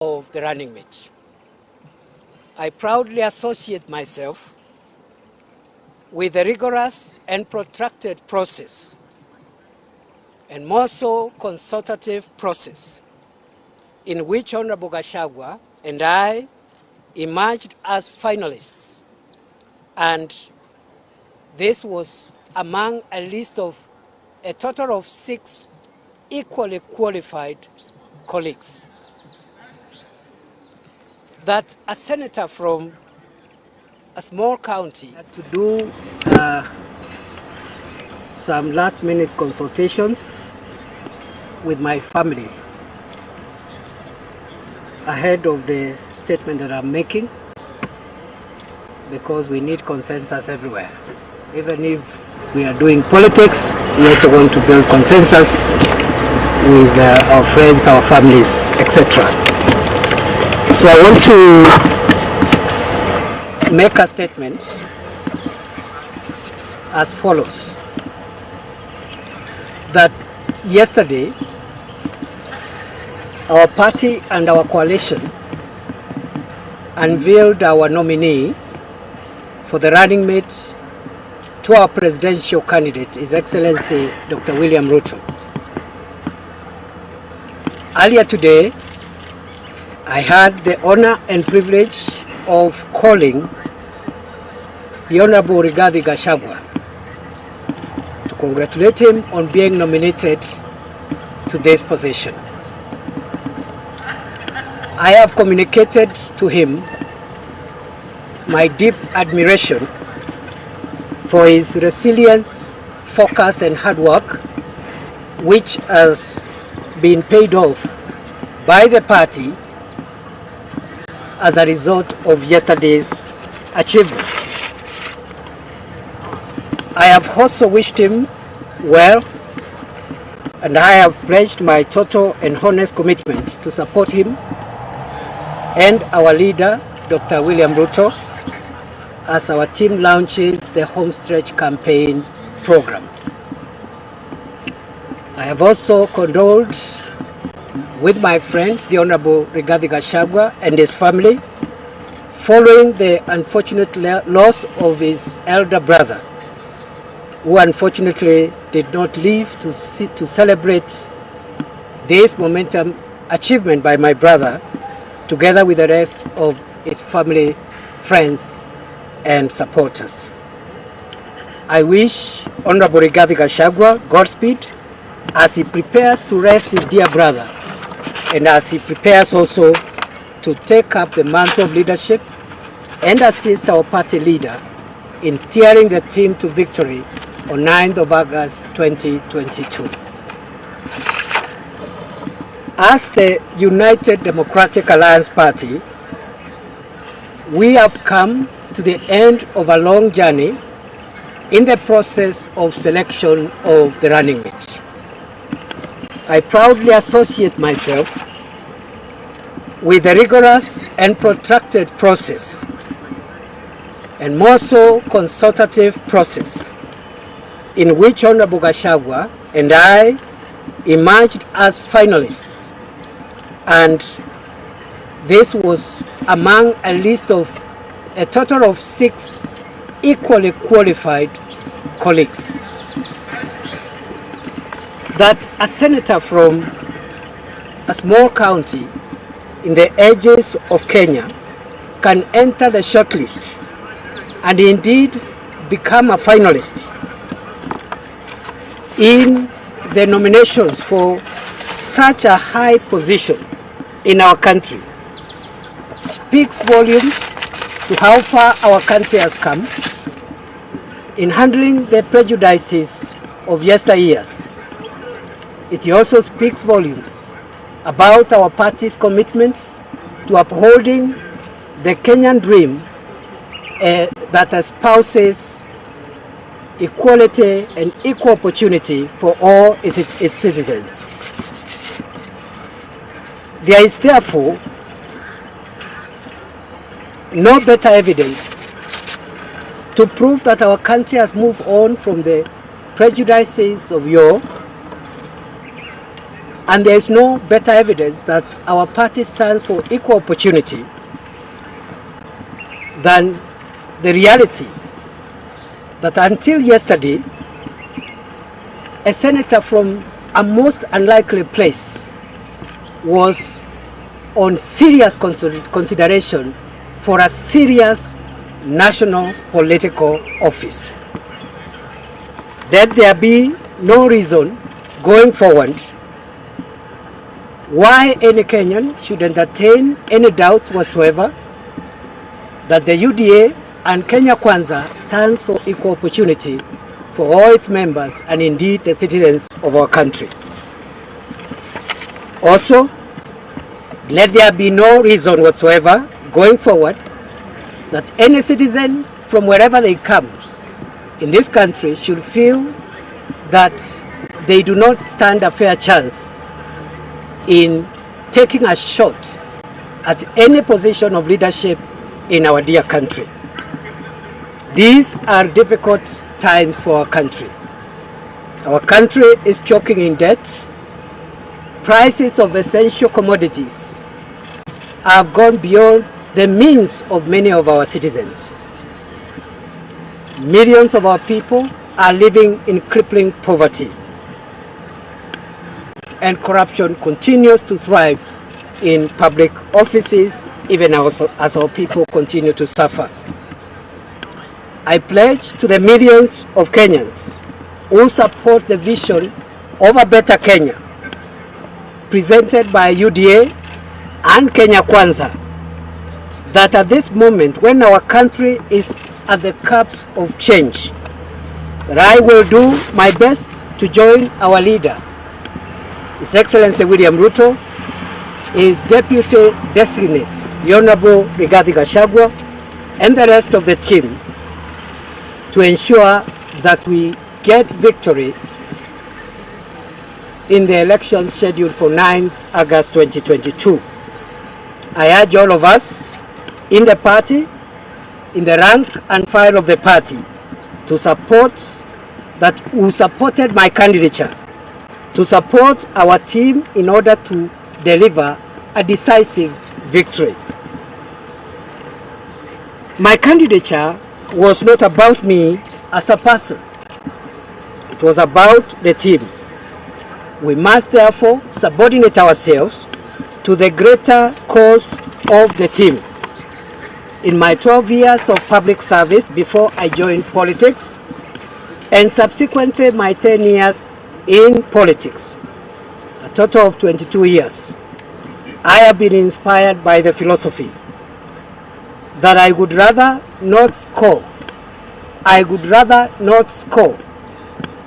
of the running mate. I proudly associate myself with the rigorous and protracted process, and more so consultative process, in which Honorable Gachagua and I emerged as finalists. And this was among a list of a total of 6 equally qualified colleagues. That a senator from a small county had to do some last-minute consultations with my family ahead of the statement that I'm making, because we need consensus everywhere. Even if we are doing politics, we also want to build consensus with our friends, our families, etc. So I want to make a statement as follows: that yesterday our party and our coalition unveiled our nominee for the running mate to our presidential candidate, His Excellency Dr. William Ruto. Earlier today, I had the honor and privilege of calling the Honorable Rigathi Gachagua to congratulate him on being nominated to this position. I have communicated to him my deep admiration for his resilience, focus, and hard work, which has been paid off by the party as a result of yesterday's achievement. I have also wished him well, and I have pledged my total and honest commitment to support him and our leader, Dr. William Ruto, as our team launches the Homestretch campaign program. I have also condoled with my friend, the Honorable Rigathi Gachagua, and his family, following the unfortunate loss of his elder brother, who unfortunately did not live to celebrate this momentum achievement by my brother, together with the rest of his family, friends, and supporters. I wish Honorable Rigathi Gachagua Godspeed as he prepares to rest his dear brother, and as he prepares also to take up the mantle of leadership and assist our party leader in steering the team to victory on 9th of August 2022. As the United Democratic Alliance Party, we have come to the end of a long journey in the process of selection of the running mate. I proudly associate myself with the rigorous and protracted process, and more so consultative process, in which Honorable Gachagua and I emerged as finalists. And this was among a list of a total of 6 equally qualified colleagues. That a senator from a small county in the edges of Kenya can enter the shortlist and indeed become a finalist in the nominations for such a high position in our country speaks volumes to how far our country has come in handling the prejudices of yesteryears. It also speaks volumes about our party's commitments to upholding the Kenyan dream that espouses equality and equal opportunity for all its citizens. There is therefore no better evidence to prove that our country has moved on from the prejudices of yore And there is no better evidence that our party stands for equal opportunity than the reality that until yesterday, a senator from a most unlikely place was on serious consideration for a serious national political office. Let there be no reason going forward why any Kenyan should entertain any doubts whatsoever that the UDA and Kenya Kwanza stands for equal opportunity for all its members and indeed the citizens of our country. Also, let there be no reason whatsoever going forward that any citizen from wherever they come in this country should feel that they do not stand a fair chance in taking a shot at any position of leadership in our dear country. These are difficult times for our country. Our country is choking in debt. Prices of essential commodities have gone beyond the means of many of our citizens. Millions of our people are living in crippling poverty, and corruption continues to thrive in public offices, even as our people continue to suffer. I pledge to the millions of Kenyans who support the vision of a better Kenya presented by UDA and Kenya Kwanza that at this moment when our country is at the cusp of change, that I will do my best to join our leader, His Excellency William Ruto, his deputy designate, the Honorable Rigathi Gachagua, and the rest of the team to ensure that we get victory in the election scheduled for 9th August 2022. I urge all of us in the party, in the rank and file of the party, to support that who supported my candidature, to support our team in order to deliver a decisive victory. My candidature was not about me as a person. It was about the team. We must therefore subordinate ourselves to the greater cause of the team. In my 12 years of public service before I joined politics, and subsequently my 10 years in politics, a total of 22 years, I have been inspired by the philosophy that I would rather not score. I would rather not score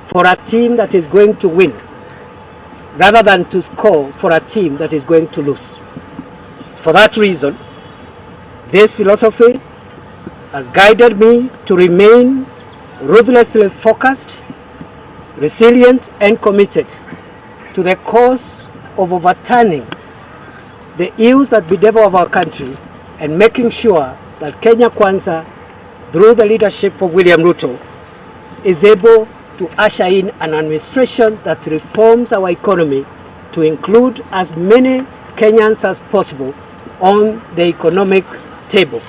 for a team that is going to win, rather than to score for a team that is going to lose. For that reason, this philosophy has guided me to remain ruthlessly focused, resilient, and committed to the cause of overturning the ills that bedevil of our country and making sure that Kenya Kwanza, through the leadership of William Ruto, is able to usher in an administration that reforms our economy to include as many Kenyans as possible on the economic table.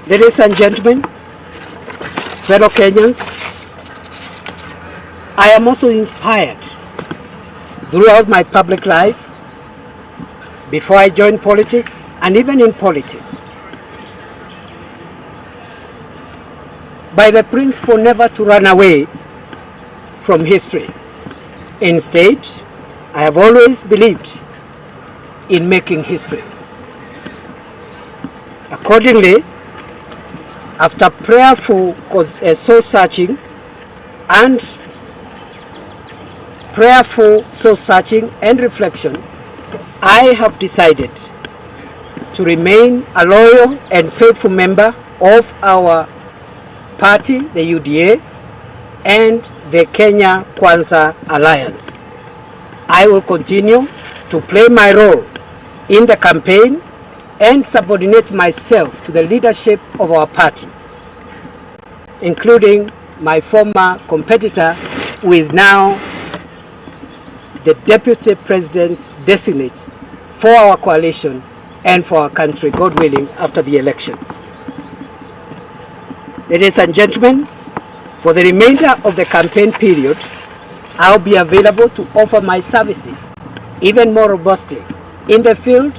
Ladies and gentlemen, fellow Kenyans, I am also inspired throughout my public life, before I joined politics and even in politics, by the principle never to run away from history. Instead, I have always believed in making history. Accordingly, after prayerful soul-searching and reflection, I have decided to remain a loyal and faithful member of our party, the UDA, and the Kenya Kwanza Alliance. I will continue to play my role in the campaign and subordinate myself to the leadership of our party, including my former competitor, who is now the Deputy President designate for our coalition and for our country, God willing, after the election. Ladies and gentlemen, for the remainder of the campaign period, I'll be available to offer my services even more robustly in the field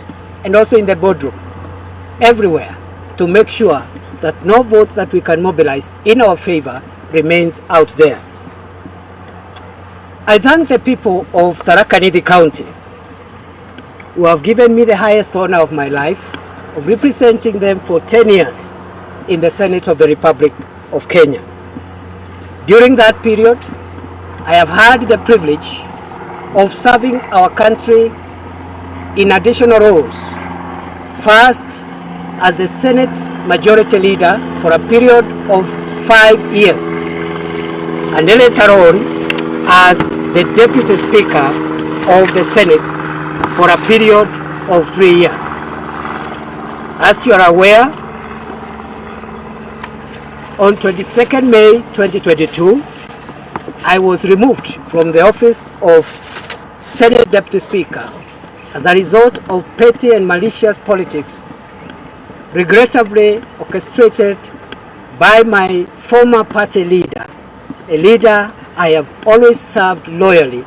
and also in the boardroom, everywhere, to make sure that no vote that we can mobilize in our favor remains out there. I thank the people of Tharaka Nithi County who have given me the highest honor of my life of representing them for 10 years in the Senate of the Republic of Kenya. During that period, I have had the privilege of serving our country in additional roles. First, as the Senate Majority Leader for a period of 5 years, and later on as the Deputy Speaker of the Senate for a period of 3 years. As you are aware, on 22nd May 2022, I was removed from the office of Senate Deputy Speaker as a result of petty and malicious politics regrettably orchestrated by my former party leader, a leader I have always served loyally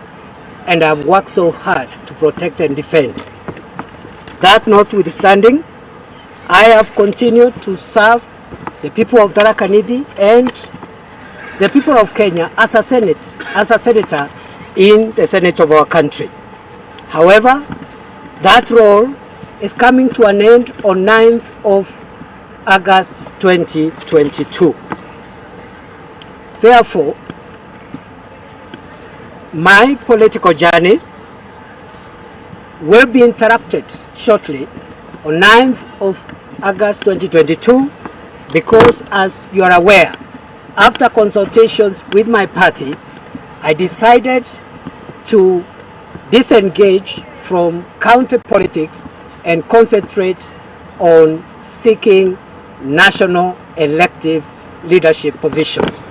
and have worked so hard to protect and defend. That notwithstanding, I have continued to serve the people of Tharaka Nithi and the people of Kenya as a senator in the Senate of our country. However, that role is coming to an end on 9th of August 2022. Therefore, my political journey will be interrupted shortly on 9th of August 2022 because, as you are aware, after consultations with my party, I decided to disengage from county politics and concentrate on seeking national elective leadership positions.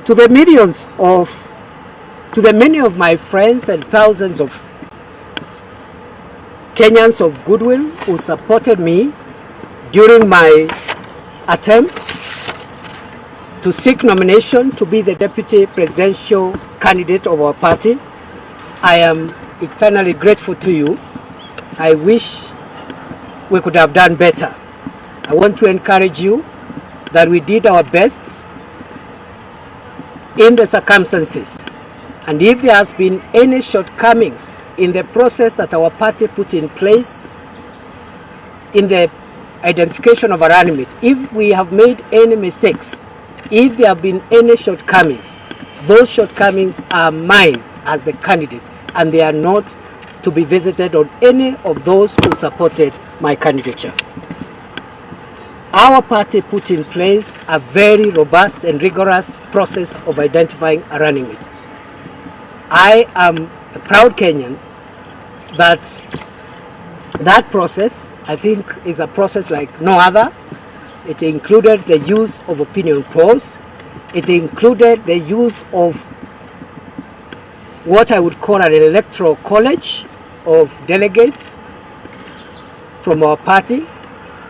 To the many of my friends and thousands of Kenyans of goodwill who supported me during my attempt to seek nomination to be the deputy presidential candidate of our party, I am eternally grateful to you. I wish we could have done better. I want to encourage you that we did our best in the circumstances, and if there has been any shortcomings in the process that our party put in place in the identification of a running mate, if we have made any mistakes, if there have been any shortcomings, those shortcomings are mine as the candidate, and they are not to be visited on any of those who supported my candidature. Our party put in place a very robust and rigorous process of identifying a running mate. I am a proud Kenyan that that process, I think, is a process like no other. It included the use of opinion polls. It included the use of what I would call an electoral college of delegates from our party,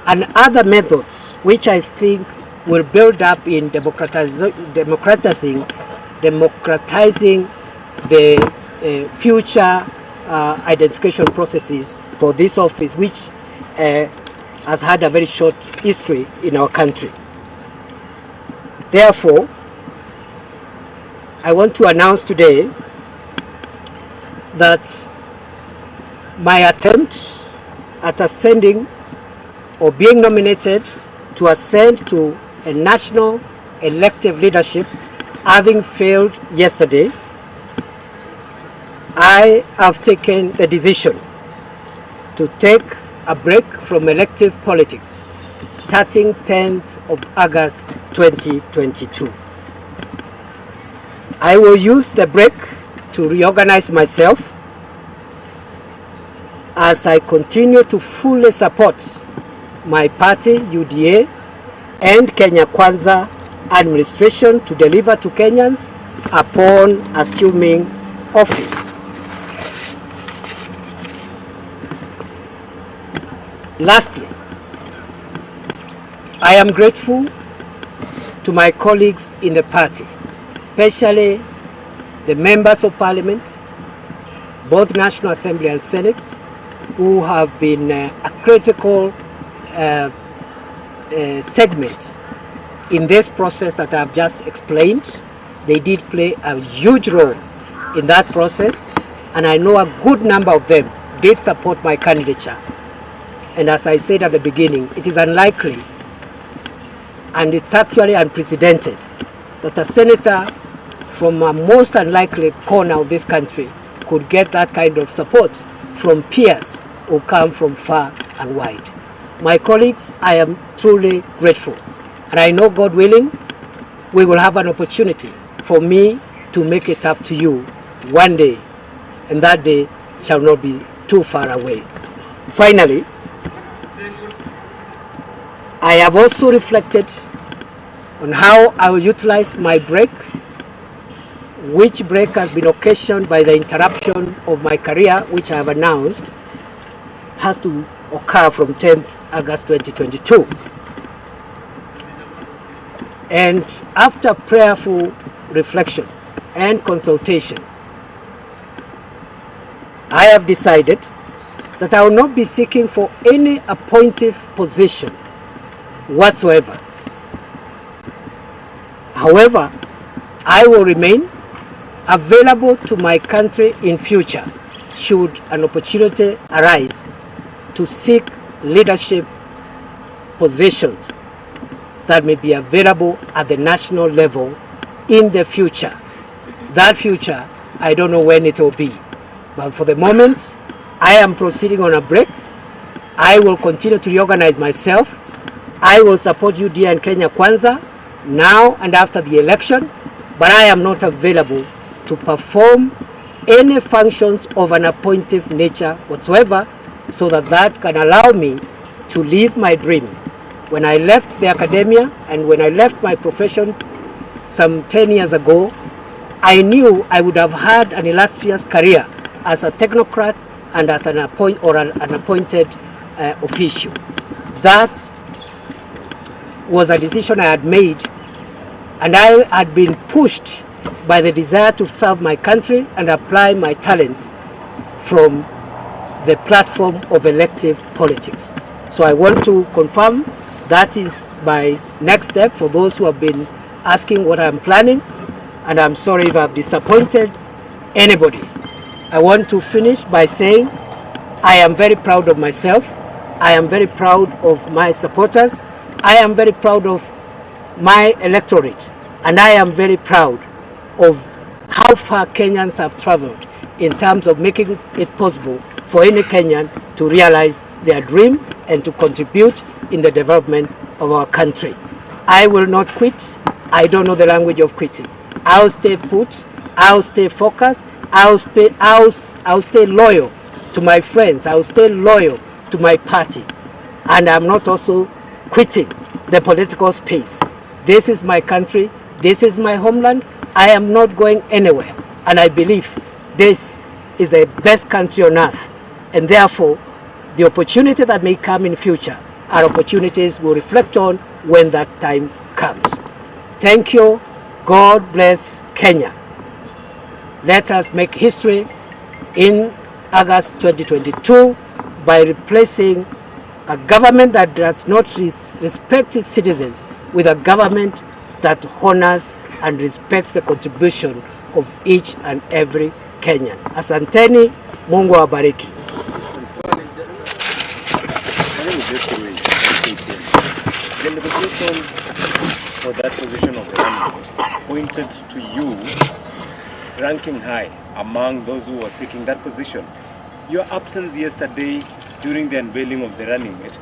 and other methods which I think will build up in democratizing the future identification processes for this office, which has had a very short history in our country. Therefore, I want to announce today that my attempt at ascending or being nominated to ascend to a national elective leadership, having failed yesterday, I have taken the decision to take a break from elective politics starting 10th of August 2022. I will use the break to reorganize myself as I continue to fully support my party, UDA, and Kenya Kwanza administration to deliver to Kenyans upon assuming office. Lastly, I am grateful to my colleagues in the party, especially the members of parliament, both National Assembly and Senate, who have been a critical segment in this process that I've just explained. They did play a huge role in that process, and I know a good number of them did support my candidature. And as I said at the beginning, it is unlikely, and it's actually unprecedented, that a senator from a most unlikely corner of this country could get that kind of support from peers who come from far and wide. My colleagues, I am truly grateful. And I know, God willing, we will have an opportunity for me to make it up to you one day, and that day shall not be too far away. Finally, I have also reflected on how I will utilize my break, which break has been occasioned by the interruption of my career, which I have announced has to occur from 10th August 2022. And after prayerful reflection and consultation, I have decided that I will not be seeking for any appointive position whatsoever. However, I will remain available to my country in future should an opportunity arise to seek leadership positions that may be available at the national level in the future. That future, I don't know when it will be. But for the moment, I am proceeding on a break. I will continue to reorganize myself. I will support UDA and Kenya Kwanza now and after the election, but I am not available to perform any functions of an appointive nature whatsoever, so that can allow me to live my dream. When I left the academia and when I left my profession some 10 years ago, I knew I would have had an illustrious career as a technocrat and as an appointed official. That was a decision I had made, and I had been pushed by the desire to serve my country and apply my talents from the platform of elective politics. So I want to confirm that is my next step for those who have been asking what I'm planning, and I'm sorry if I've disappointed anybody. I want to finish by saying I am very proud of myself. I am very proud of my supporters. I am very proud of my electorate, and I am very proud of how far Kenyans have traveled in terms of making it possible for any Kenyan to realize their dream and to contribute in the development of our country. I will not quit. I don't know the language of quitting. I'll stay put. I'll stay focused. I'll stay loyal to my friends. I'll stay loyal to my party. And I'm not also quitting the political space. This is my country. This is my homeland. I am not going anywhere. And I believe this is the best country on earth. And therefore, the opportunity that may come in future are opportunities we'll reflect on when that time comes. Thank you. God bless Kenya. Let us make history in August 2022 by replacing a government that does not respect its citizens with a government that honors and respects the contribution of each and every Kenyan. Asanteni, Mungu awabariki. The negotiations for that position of the running pointed to you ranking high among those who were seeking that position. Your absence yesterday during the unveiling of the running mate,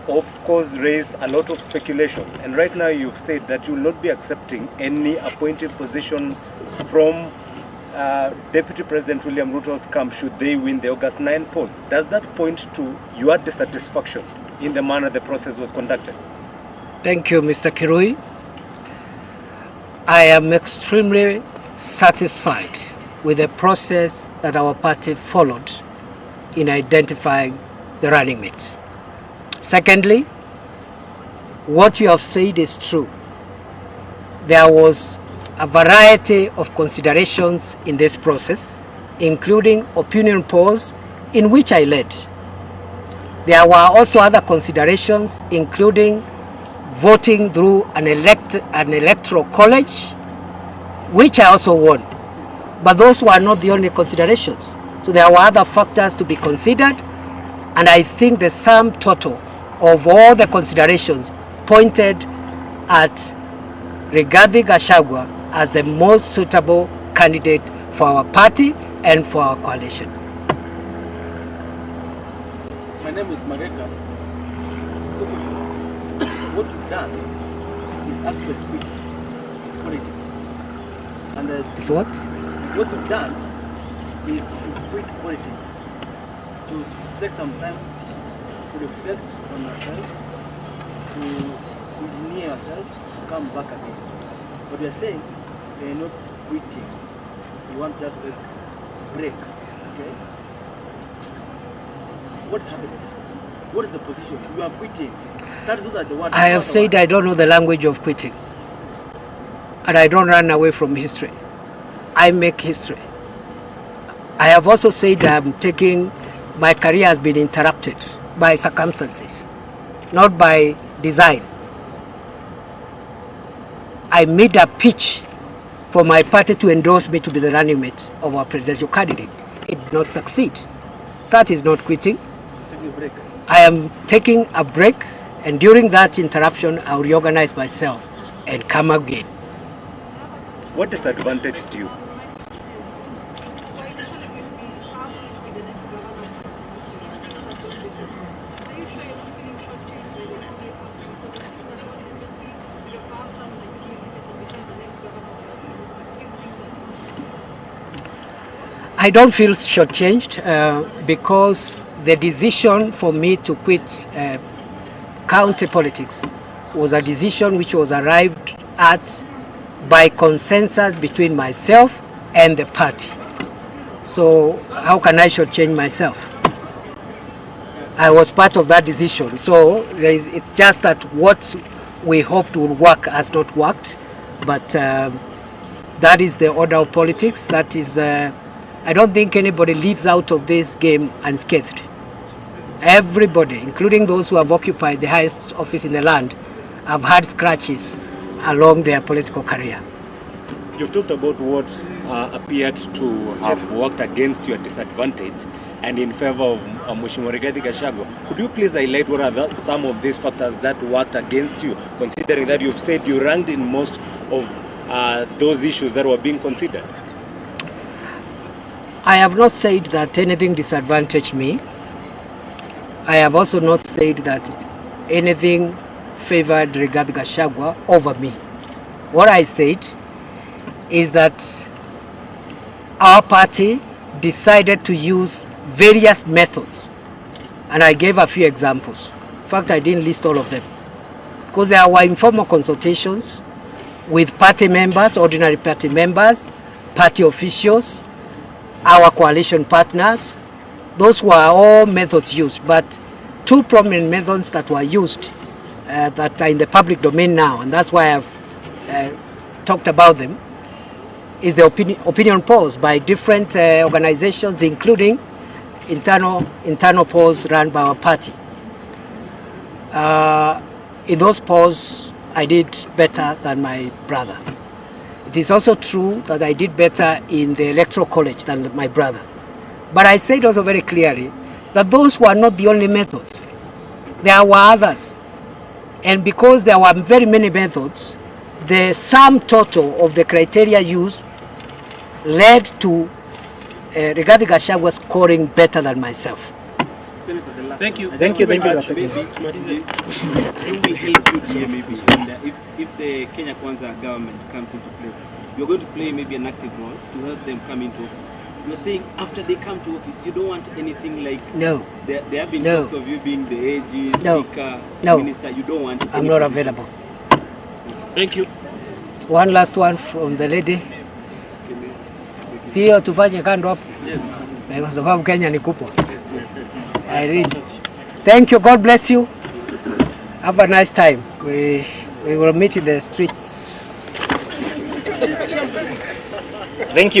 of course, raised a lot of speculations. And right now you've said that you will not be accepting any appointed position from Deputy President William Ruto's camp should they win the August 9 poll. Does that point to your dissatisfaction in the manner the process was conducted? Thank you, Mr. Kirui. I am extremely satisfied with the process that our party followed in identifying the running mate. Secondly, what you have said is true. There was a variety of considerations in this process, including opinion polls in which I led. There were also other considerations, including voting through an electoral college, which I also won. But those were not the only considerations. So there were other factors to be considered, and I think the sum total of all the considerations pointed at Rigathi Gachagua as the most suitable candidate for our party and for our coalition. My name is Mageka. What you've done is actually quit politics. And Is what? what you've done is to quit politics, to take some time to reflect on yourself, to engineer yourself, to come back again. But you're saying you're not quitting. You want just to break. Okay? What's happening? What is the position? You are quitting. Those are the words. I have said I don't know the language of quitting. And I don't run away from history. I make history. I have also said my career has been interrupted by circumstances, not by design. I made a pitch for my party to endorse me to be the running mate of our presidential candidate. It did not succeed. That is not quitting. I am taking a break, and during that interruption, I will reorganize myself and come again. What disadvantage do you? I don't feel shortchanged because the decision for me to quit county politics was a decision which was arrived at by consensus between myself and the party. So how can I shortchange myself? I was part of that decision. So it's just that what we hoped would work has not worked, but that is the order of politics. That is. I don't think anybody leaves out of this game unscathed. Everybody, including those who have occupied the highest office in the land, have had scratches along their political career. You've talked about what appeared to have worked against your disadvantage and in favor of Mheshimiwa Rigathi Gachagua. Could you please highlight what are some of these factors that worked against you, considering that you've said you ranked in most of those issues that were being considered? I have not said that anything disadvantaged me. I have also not said that anything favored Rigathi Gachagua over me. What I said is that our party decided to use various methods, and I gave a few examples. In fact, I didn't list all of them because there were informal consultations with party members, ordinary party members, party officials, our coalition partners. Those were all methods used, but two prominent methods that were used that are in the public domain now, and that's why I've talked about them, is the opinion polls by different organizations, including internal polls run by our party. In those polls, I did better than my brother. It is also true that I did better in the electoral college than my brother. But I said also very clearly that those were not the only methods. There were others. And because there were very many methods, the sum total of the criteria used led to Rigathi Gachagua scoring better than myself. Thank you. Thank you. If the Kenya Kwanza government comes into place, you're going to play maybe an active role to help them come into You're saying after they come to office, you don't want anything like... No. There have been No. talks of you being the AG, No. Speaker, No. Minister. You don't want... I'm not available. Thank you. One last one from the lady. Sio tufanye kando hapo. Yes. Kwa sababu Kenya ni kubwa. I read. Thank you. God bless you. Have a nice time. We will meet in the streets. Thank you.